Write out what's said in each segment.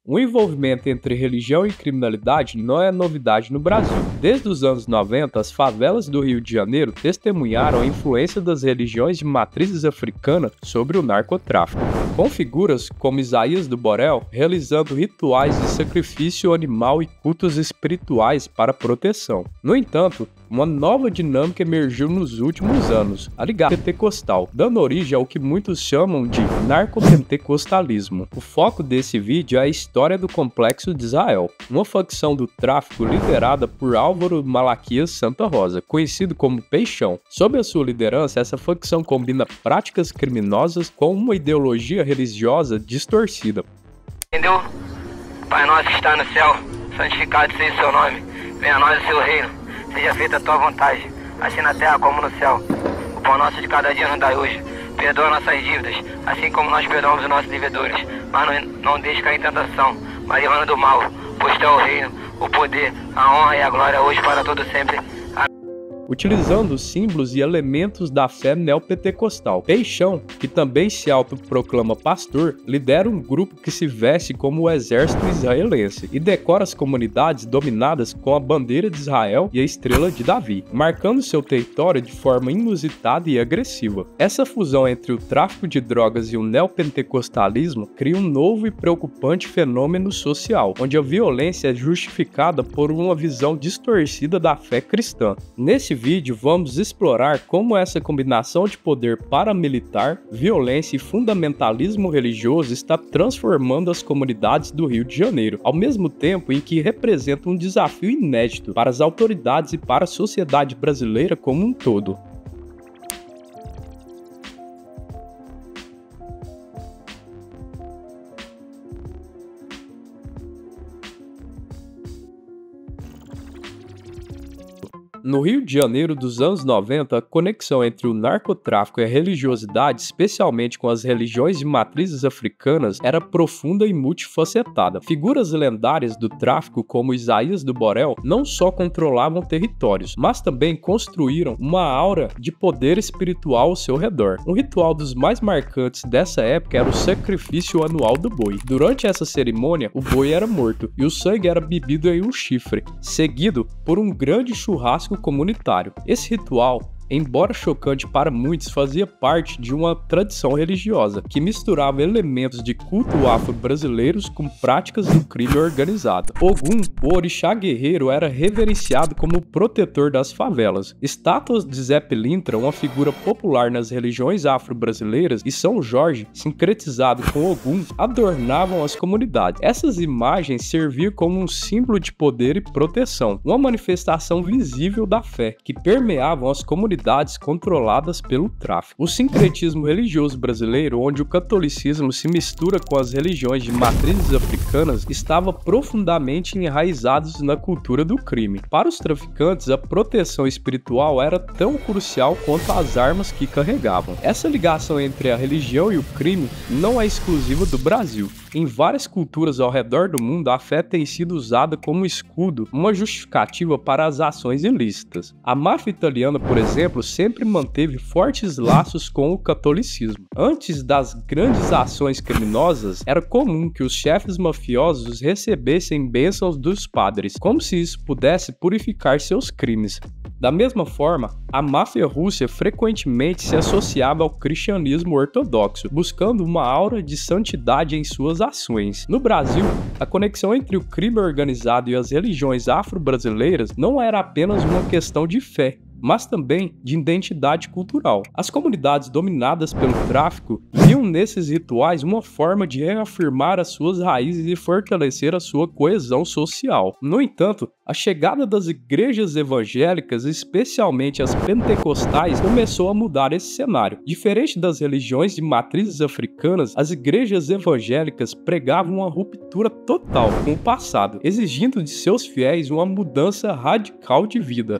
O envolvimento entre religião e criminalidade não é novidade no Brasil. Desde os anos 90, as favelas do Rio de Janeiro testemunharam a influência das religiões de matrizes africanas sobre o narcotráfico, com figuras como Isaías do Borel realizando rituais de sacrifício animal e cultos espirituais para proteção. No entanto, uma nova dinâmica emergiu nos últimos anos, a ligada pentecostal, dando origem ao que muitos chamam de narcopentecostalismo. O foco desse vídeo é a história do Complexo de Israel, uma facção do tráfico liderada por Álvaro Malaquias Santa Rosa, conhecido como Peixão. Sob a sua liderança, essa facção combina práticas criminosas com uma ideologia religiosa distorcida. Entendeu? Pai nosso que está no céu, santificado seja o seu nome, venha a nós o seu reino. Seja feita a tua vontade, assim na terra como no céu. O pão nosso de cada dia nos dai hoje. Perdoa nossas dívidas, assim como nós perdoamos os nossos devedores. Mas não deixe cair em tentação, mas livra-nos do mal. Pois teu é o reino, o poder, a honra e a glória hoje para todo sempre. Utilizando símbolos e elementos da fé neopentecostal. Peixão, que também se autoproclama pastor, lidera um grupo que se veste como o exército israelense e decora as comunidades dominadas com a bandeira de Israel e a estrela de Davi, marcando seu território de forma inusitada e agressiva. Essa fusão entre o tráfico de drogas e o neopentecostalismo cria um novo e preocupante fenômeno social, onde a violência é justificada por uma visão distorcida da fé cristã. Nesse vídeo vamos explorar como essa combinação de poder paramilitar, violência e fundamentalismo religioso está transformando as comunidades do Rio de Janeiro, ao mesmo tempo em que representa um desafio inédito para as autoridades e para a sociedade brasileira como um todo. No Rio de Janeiro dos anos 90, a conexão entre o narcotráfico e a religiosidade, especialmente com as religiões de matrizes africanas, era profunda e multifacetada. Figuras lendárias do tráfico, como Isaías do Borel, não só controlavam territórios, mas também construíram uma aura de poder espiritual ao seu redor. Um ritual dos mais marcantes dessa época era o sacrifício anual do boi. Durante essa cerimônia, o boi era morto e o sangue era bebido em um chifre, seguido por um grande churrasco comunitário. Esse ritual, embora chocante para muitos, fazia parte de uma tradição religiosa que misturava elementos de culto afro-brasileiros com práticas do crime organizado. Ogum, o orixá guerreiro, era reverenciado como protetor das favelas. Estátuas de Zé Pilintra, uma figura popular nas religiões afro-brasileiras, e São Jorge, sincretizado com Ogum, adornavam as comunidades. Essas imagens serviam como um símbolo de poder e proteção, uma manifestação visível da fé que permeavam as comunidades controladas pelo tráfico. O sincretismo religioso brasileiro, onde o catolicismo se mistura com as religiões de matrizes africanas, estava profundamente enraizado na cultura do crime. Para os traficantes, a proteção espiritual era tão crucial quanto as armas que carregavam. Essa ligação entre a religião e o crime não é exclusiva do Brasil. Em várias culturas ao redor do mundo, a fé tem sido usada como escudo, uma justificativa para as ações ilícitas. A máfia italiana, por exemplo, sempre manteve fortes laços com o catolicismo. Antes das grandes ações criminosas, era comum que os chefes mafiosos recebessem bênçãos dos padres, como se isso pudesse purificar seus crimes. Da mesma forma, a máfia russa frequentemente se associava ao cristianismo ortodoxo, buscando uma aura de santidade em suas ações. No Brasil, a conexão entre o crime organizado e as religiões afro-brasileiras não era apenas uma questão de fé, mas também de identidade cultural. As comunidades dominadas pelo tráfico viam nesses rituais uma forma de reafirmar as suas raízes e fortalecer a sua coesão social. No entanto, a chegada das igrejas evangélicas, especialmente as pentecostais, começou a mudar esse cenário. Diferente das religiões de matrizes africanas, as igrejas evangélicas pregavam uma ruptura total com o passado, exigindo de seus fiéis uma mudança radical de vida.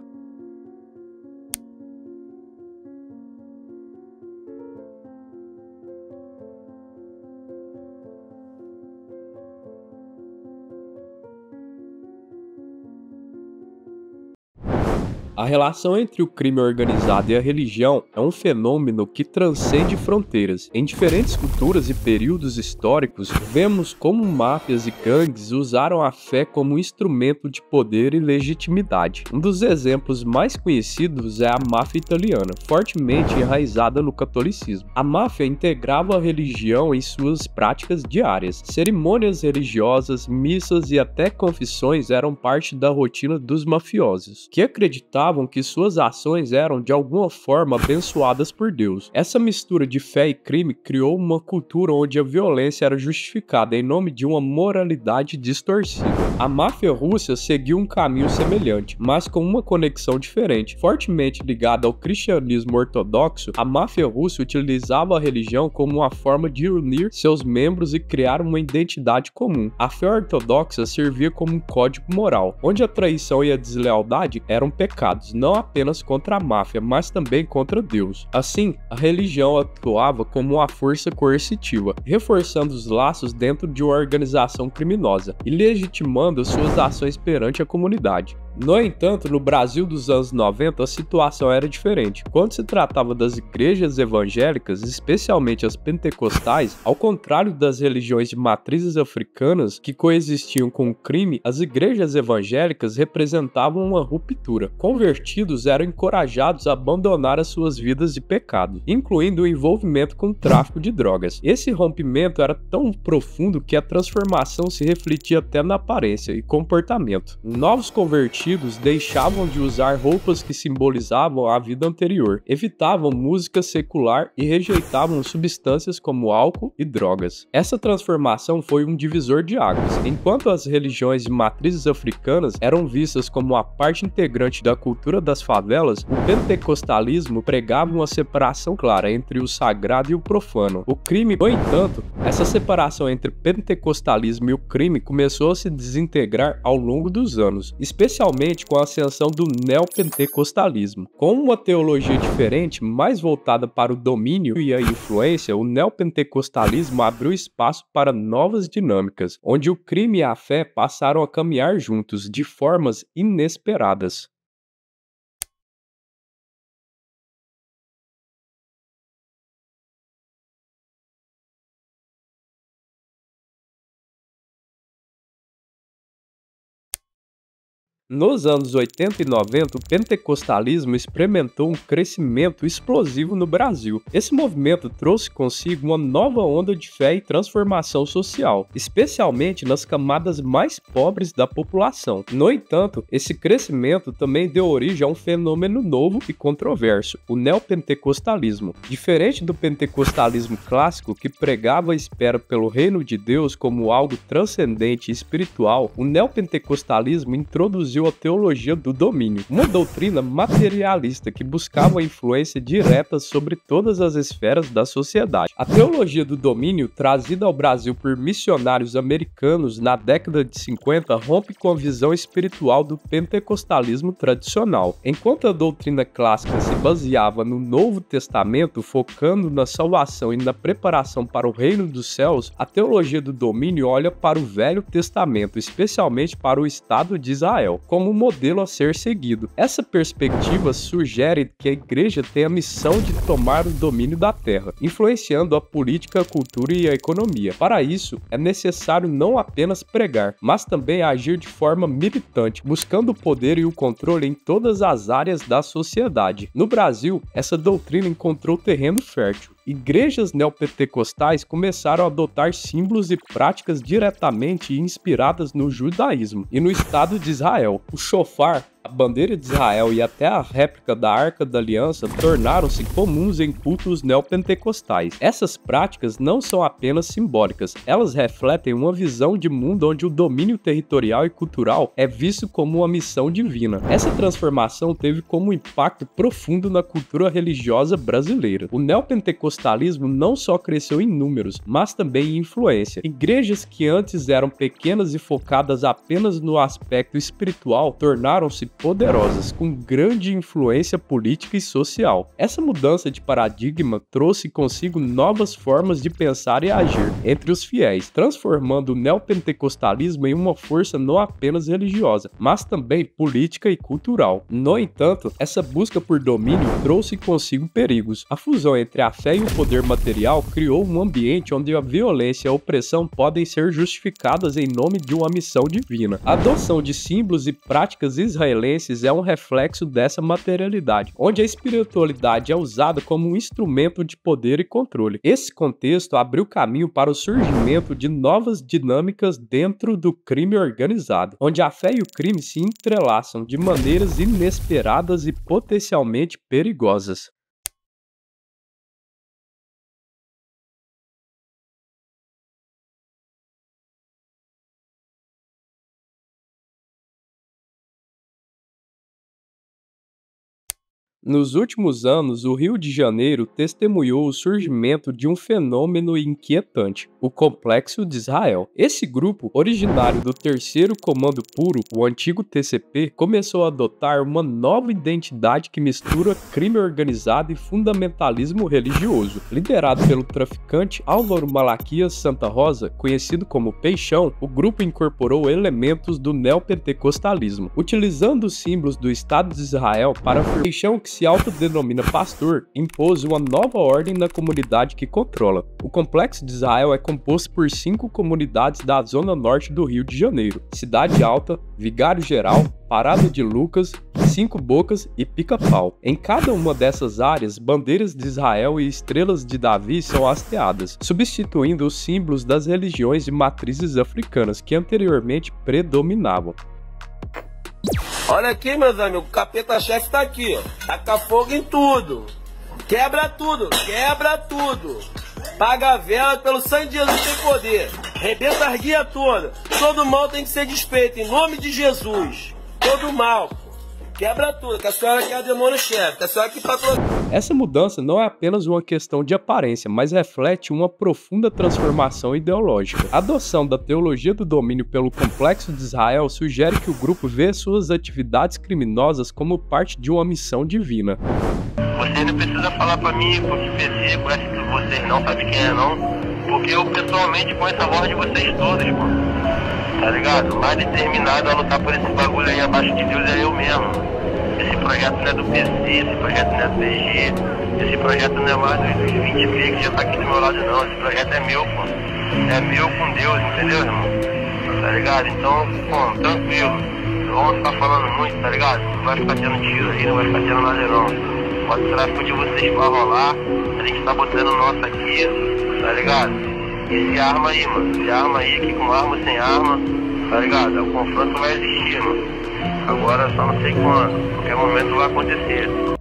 A relação entre o crime organizado e a religião é um fenômeno que transcende fronteiras. Em diferentes culturas e períodos históricos, vemos como máfias e gangues usaram a fé como instrumento de poder e legitimidade. Um dos exemplos mais conhecidos é a máfia italiana, fortemente enraizada no catolicismo. A máfia integrava a religião em suas práticas diárias. Cerimônias religiosas, missas e até confissões eram parte da rotina dos mafiosos, que acreditavam que suas ações eram de alguma forma abençoadas por Deus. Essa mistura de fé e crime criou uma cultura onde a violência era justificada em nome de uma moralidade distorcida. A máfia russa seguiu um caminho semelhante, mas com uma conexão diferente. Fortemente ligada ao cristianismo ortodoxo, a máfia russa utilizava a religião como uma forma de unir seus membros e criar uma identidade comum. A fé ortodoxa servia como um código moral, onde a traição e a deslealdade eram pecados, não apenas contra a máfia, mas também contra Deus. Assim, a religião atuava como uma força coercitiva, reforçando os laços dentro de uma organização criminosa e legitimando suas ações perante a comunidade. No entanto, no Brasil dos anos 90, a situação era diferente. Quando se tratava das igrejas evangélicas, especialmente as pentecostais, ao contrário das religiões de matrizes africanas que coexistiam com o crime, as igrejas evangélicas representavam uma ruptura. Convertidos eram encorajados a abandonar as suas vidas de pecado, incluindo o envolvimento com o tráfico de drogas. Esse rompimento era tão profundo que a transformação se refletia até na aparência e comportamento. Novos convertidos deixavam de usar roupas que simbolizavam a vida anterior, evitavam música secular e rejeitavam substâncias como álcool e drogas. Essa transformação foi um divisor de águas. Enquanto as religiões de matrizes africanas eram vistas como a parte integrante da cultura das favelas, o pentecostalismo pregava uma separação clara entre o sagrado e o profano. O crime, no entanto, essa separação entre pentecostalismo e o crime começou a se desintegrar ao longo dos anos, especialmente com a ascensão do neopentecostalismo. Com uma teologia diferente, mais voltada para o domínio e a influência, o neopentecostalismo abriu espaço para novas dinâmicas, onde o crime e a fé passaram a caminhar juntos de formas inesperadas. Nos anos 80 e 90, o pentecostalismo experimentou um crescimento explosivo no Brasil. Esse movimento trouxe consigo uma nova onda de fé e transformação social, especialmente nas camadas mais pobres da população. No entanto, esse crescimento também deu origem a um fenômeno novo e controverso, o neopentecostalismo. Diferente do pentecostalismo clássico, que pregava a espera pelo reino de Deus como algo transcendente e espiritual, o neopentecostalismo introduziu a teologia do domínio, uma doutrina materialista que buscava a influência direta sobre todas as esferas da sociedade. A teologia do domínio, trazida ao Brasil por missionários americanos na década de 50, rompe com a visão espiritual do pentecostalismo tradicional. Enquanto a doutrina clássica se baseava no Novo Testamento, focando na salvação e na preparação para o reino dos céus, a teologia do domínio olha para o Velho Testamento, especialmente para o Estado de Israel, como modelo a ser seguido. Essa perspectiva sugere que a igreja tem a missão de tomar o domínio da terra, influenciando a política, a cultura e a economia. Para isso, é necessário não apenas pregar, mas também agir de forma militante, buscando o poder e o controle em todas as áreas da sociedade. No Brasil, essa doutrina encontrou terreno fértil. Igrejas neopentecostais começaram a adotar símbolos e práticas diretamente inspiradas no judaísmo e no Estado de Israel. O shofar, a bandeira de Israel e até a réplica da Arca da Aliança tornaram-se comuns em cultos neopentecostais. Essas práticas não são apenas simbólicas, elas refletem uma visão de mundo onde o domínio territorial e cultural é visto como uma missão divina. Essa transformação teve como impacto profundo na cultura religiosa brasileira. O neopentecostalismo não só cresceu em números, mas também em influência. Igrejas que antes eram pequenas e focadas apenas no aspecto espiritual tornaram-se poderosas, com grande influência política e social. Essa mudança de paradigma trouxe consigo novas formas de pensar e agir entre os fiéis, transformando o neopentecostalismo em uma força não apenas religiosa, mas também política e cultural. No entanto, essa busca por domínio trouxe consigo perigos. A fusão entre a fé e o poder material criou um ambiente onde a violência e a opressão podem ser justificadas em nome de uma missão divina. A adoção de símbolos e práticas israelenses é um reflexo dessa materialidade, onde a espiritualidade é usada como um instrumento de poder e controle. Esse contexto abriu caminho para o surgimento de novas dinâmicas dentro do crime organizado, onde a fé e o crime se entrelaçam de maneiras inesperadas e potencialmente perigosas. Nos últimos anos, o Rio de Janeiro testemunhou o surgimento de um fenômeno inquietante, o Complexo de Israel. Esse grupo, originário do Terceiro Comando Puro, o antigo TCP, começou a adotar uma nova identidade que mistura crime organizado e fundamentalismo religioso. Liderado pelo traficante Álvaro Malaquias Santa Rosa, conhecido como Peixão, o grupo incorporou elementos do neopentecostalismo, utilizando os símbolos do Estado de Israel para Peixão, que se autodenomina pastor, impôs uma nova ordem na comunidade que controla. O Complexo de Israel é composto por 5 comunidades da zona norte do Rio de Janeiro: Cidade Alta, Vigário Geral, Parada de Lucas, 5 Bocas e Pica-Pau. Em cada uma dessas áreas, bandeiras de Israel e estrelas de Davi são hasteadas, substituindo os símbolos das religiões de matrizes africanas que anteriormente predominavam. Olha aqui, meus amigos, o capeta-chefe tá aqui, ó. Taca fogo em tudo. Quebra tudo, quebra tudo. Paga a vela, pelo sangue de Jesus tem poder. Rebenta as guias todas. Todo mal tem que ser desfeito, em nome de Jesus. Todo mal. Quebra tudo, que a senhora quer demônio-chefe, que a senhora que patrocina. Essa mudança não é apenas uma questão de aparência, mas reflete uma profunda transformação ideológica. A adoção da teologia do domínio pelo Complexo de Israel sugere que o grupo vê suas atividades criminosas como parte de uma missão divina. Você não precisa falar pra mim porque PC, conhece que vocês não, sabe quem é não, porque eu pessoalmente conheço a voz de vocês todos, mano. Tá ligado? Mais determinado a lutar por esse bagulho aí abaixo de Deus é eu mesmo. Esse projeto não é do PC, esse projeto não é do PG, esse projeto não é mais dos 20 que já tá aqui do meu lado não. Esse projeto é meu, pô. É meu com Deus, entendeu, irmão? Tá ligado? Então, pô, tranquilo. Não vamos ficar falando muito, tá ligado? Não vai ficar tendo tiro aí, não vai ficar tendo nada não. Bota o tráfico de vocês pra rolar, a gente tá botando o nosso aqui, tá ligado? E se arma aí, mano. Se arma aí, que com arma ou sem arma, tá ligado? O confronto vai existir, mano. Agora só não sei quando. Qualquer momento vai acontecer.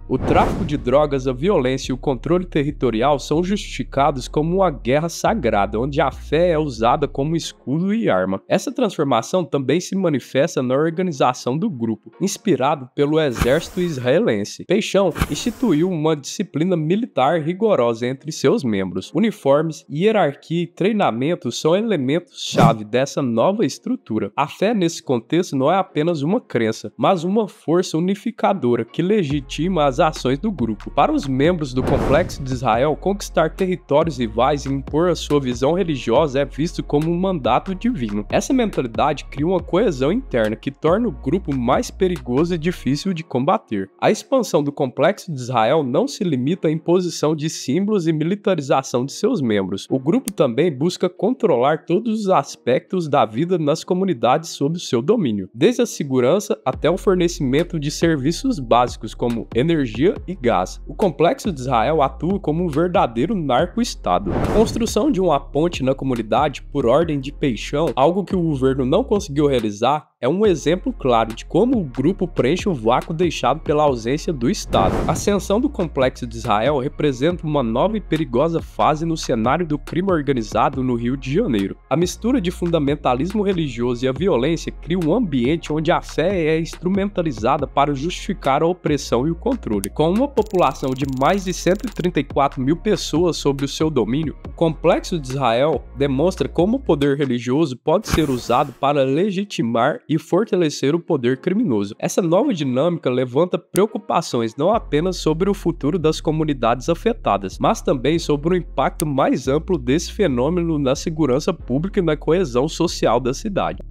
O tráfico de drogas, a violência e o controle territorial são justificados como uma guerra sagrada, onde a fé é usada como escudo e arma. Essa transformação também se manifesta na organização do grupo, inspirado pelo exército israelense. Peixão instituiu uma disciplina militar rigorosa entre seus membros. Uniformes, hierarquia e treinamento são elementos-chave dessa nova estrutura. A fé nesse contexto não é apenas uma crença, mas uma força unificadora que legitima as ações do grupo. Para os membros do Complexo de Israel, conquistar territórios rivais e impor a sua visão religiosa é visto como um mandato divino. Essa mentalidade cria uma coesão interna que torna o grupo mais perigoso e difícil de combater. A expansão do Complexo de Israel não se limita à imposição de símbolos e militarização de seus membros. O grupo também busca controlar todos os aspectos da vida nas comunidades sob o seu domínio, desde a segurança até o fornecimento de serviços básicos como energia e gás. O Complexo de Israel atua como um verdadeiro narco-estado. A construção de uma ponte na comunidade por ordem de Peixão, algo que o governo não conseguiu realizar, é um exemplo claro de como o grupo preenche o vácuo deixado pela ausência do Estado. A ascensão do Complexo de Israel representa uma nova e perigosa fase no cenário do crime organizado no Rio de Janeiro. A mistura de fundamentalismo religioso e a violência cria um ambiente onde a fé é instrumentalizada para justificar a opressão e o controle. Com uma população de mais de 134 mil pessoas sob o seu domínio, o Complexo de Israel demonstra como o poder religioso pode ser usado para legitimar e e fortalecer o poder criminoso. Essa nova dinâmica levanta preocupações não apenas sobre o futuro das comunidades afetadas, mas também sobre o impacto mais amplo desse fenômeno na segurança pública e na coesão social da cidade.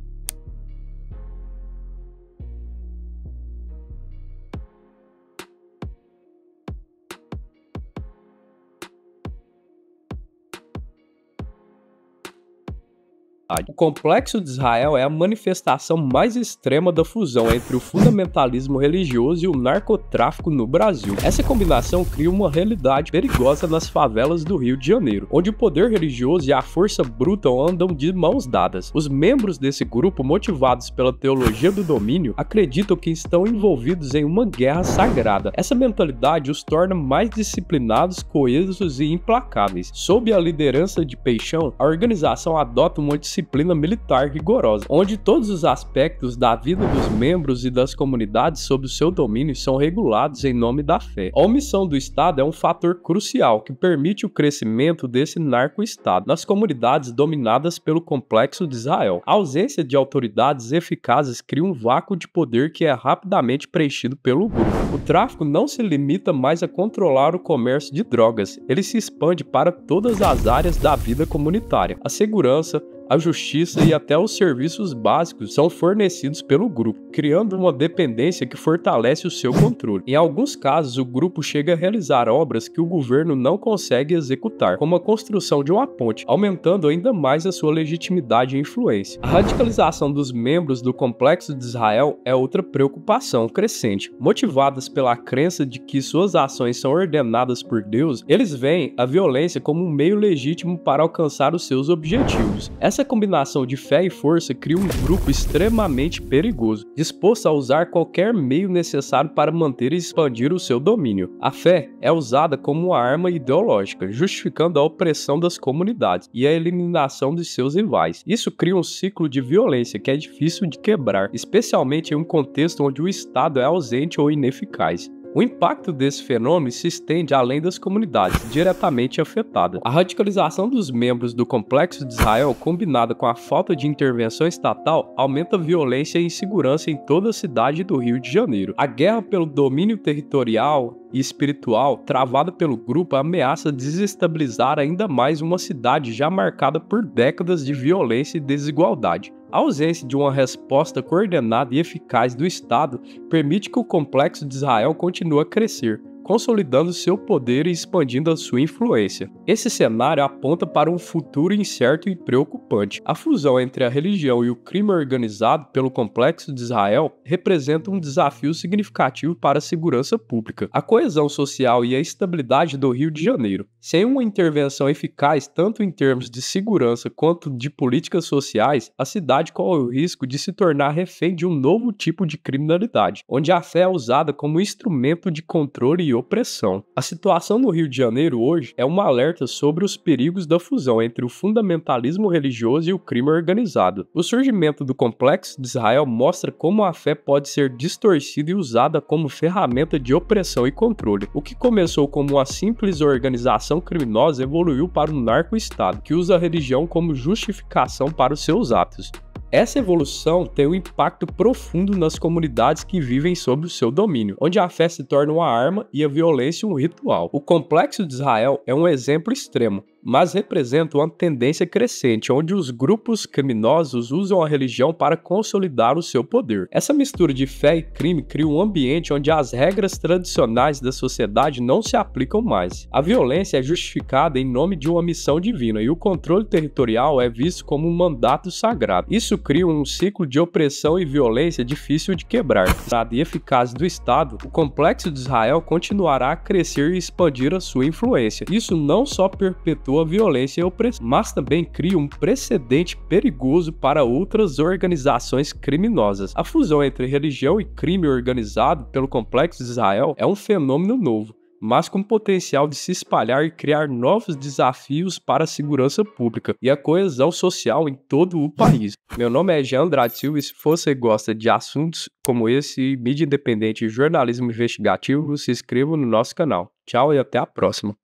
O Complexo de Israel é a manifestação mais extrema da fusão entre o fundamentalismo religioso e o narcotráfico no Brasil. Essa combinação cria uma realidade perigosa nas favelas do Rio de Janeiro, onde o poder religioso e a força bruta andam de mãos dadas. Os membros desse grupo, motivados pela teologia do domínio, acreditam que estão envolvidos em uma guerra sagrada. Essa mentalidade os torna mais disciplinados, coesos e implacáveis. Sob a liderança de Peixão, a organização adota uma disciplina militar rigorosa, onde todos os aspectos da vida dos membros e das comunidades sob o seu domínio são regulados em nome da fé. A omissão do Estado é um fator crucial que permite o crescimento desse narco-estado nas comunidades dominadas pelo Complexo de Israel. A ausência de autoridades eficazes cria um vácuo de poder que é rapidamente preenchido pelo grupo. O tráfico não se limita mais a controlar o comércio de drogas, ele se expande para todas as áreas da vida comunitária. A segurança, a justiça e até os serviços básicos são fornecidos pelo grupo, criando uma dependência que fortalece o seu controle. Em alguns casos, o grupo chega a realizar obras que o governo não consegue executar, como a construção de uma ponte, aumentando ainda mais a sua legitimidade e influência. A radicalização dos membros do Complexo de Israel é outra preocupação crescente. Motivadas pela crença de que suas ações são ordenadas por Deus, eles veem a violência como um meio legítimo para alcançar os seus objetivos. Essa combinação de fé e força cria um grupo extremamente perigoso, disposto a usar qualquer meio necessário para manter e expandir o seu domínio. A fé é usada como uma arma ideológica, justificando a opressão das comunidades e a eliminação de seus rivais. Isso cria um ciclo de violência que é difícil de quebrar, especialmente em um contexto onde o Estado é ausente ou ineficaz. O impacto desse fenômeno se estende além das comunidades diretamente afetadas. A radicalização dos membros do Complexo de Israel, combinada com a falta de intervenção estatal, aumenta a violência e insegurança em toda a cidade do Rio de Janeiro. A guerra pelo domínio territorial e espiritual travada pelo grupo ameaça desestabilizar ainda mais uma cidade já marcada por décadas de violência e desigualdade. A ausência de uma resposta coordenada e eficaz do Estado permite que o Complexo de Israel continue a crescer, consolidando seu poder e expandindo a sua influência. Esse cenário aponta para um futuro incerto e preocupante. A fusão entre a religião e o crime organizado pelo Complexo de Israel representa um desafio significativo para a segurança pública, a coesão social e a estabilidade do Rio de Janeiro. Sem uma intervenção eficaz, tanto em termos de segurança quanto de políticas sociais, a cidade corre o risco de se tornar refém de um novo tipo de criminalidade, onde a fé é usada como instrumento de controle e opressão. A situação no Rio de Janeiro hoje é um alerta sobre os perigos da fusão entre o fundamentalismo religioso e o crime organizado. O surgimento do Complexo de Israel mostra como a fé pode ser distorcida e usada como ferramenta de opressão e controle. O que começou como uma simples organização criminosa evoluiu para um narco-estado que usa a religião como justificação para os seus atos. Essa evolução tem um impacto profundo nas comunidades que vivem sob o seu domínio, onde a fé se torna uma arma e a violência um ritual. O Complexo de Israel é um exemplo extremo, mas representa uma tendência crescente, onde os grupos criminosos usam a religião para consolidar o seu poder. Essa mistura de fé e crime cria um ambiente onde as regras tradicionais da sociedade não se aplicam mais. A violência é justificada em nome de uma missão divina e o controle territorial é visto como um mandato sagrado. Isso cria um ciclo de opressão e violência difícil de quebrar. E eficaz do Estado, o Complexo de Israel continuará a crescer e expandir a sua influência. Isso não só perpetua a violência e opressão, mas também cria um precedente perigoso para outras organizações criminosas. A fusão entre religião e crime organizado pelo Complexo de Israel é um fenômeno novo, mas com potencial de se espalhar e criar novos desafios para a segurança pública e a coesão social em todo o país. Meu nome é Jean Andrade Silva e se você gosta de assuntos como esse, mídia independente e jornalismo investigativo, se inscreva no nosso canal. Tchau e até a próxima.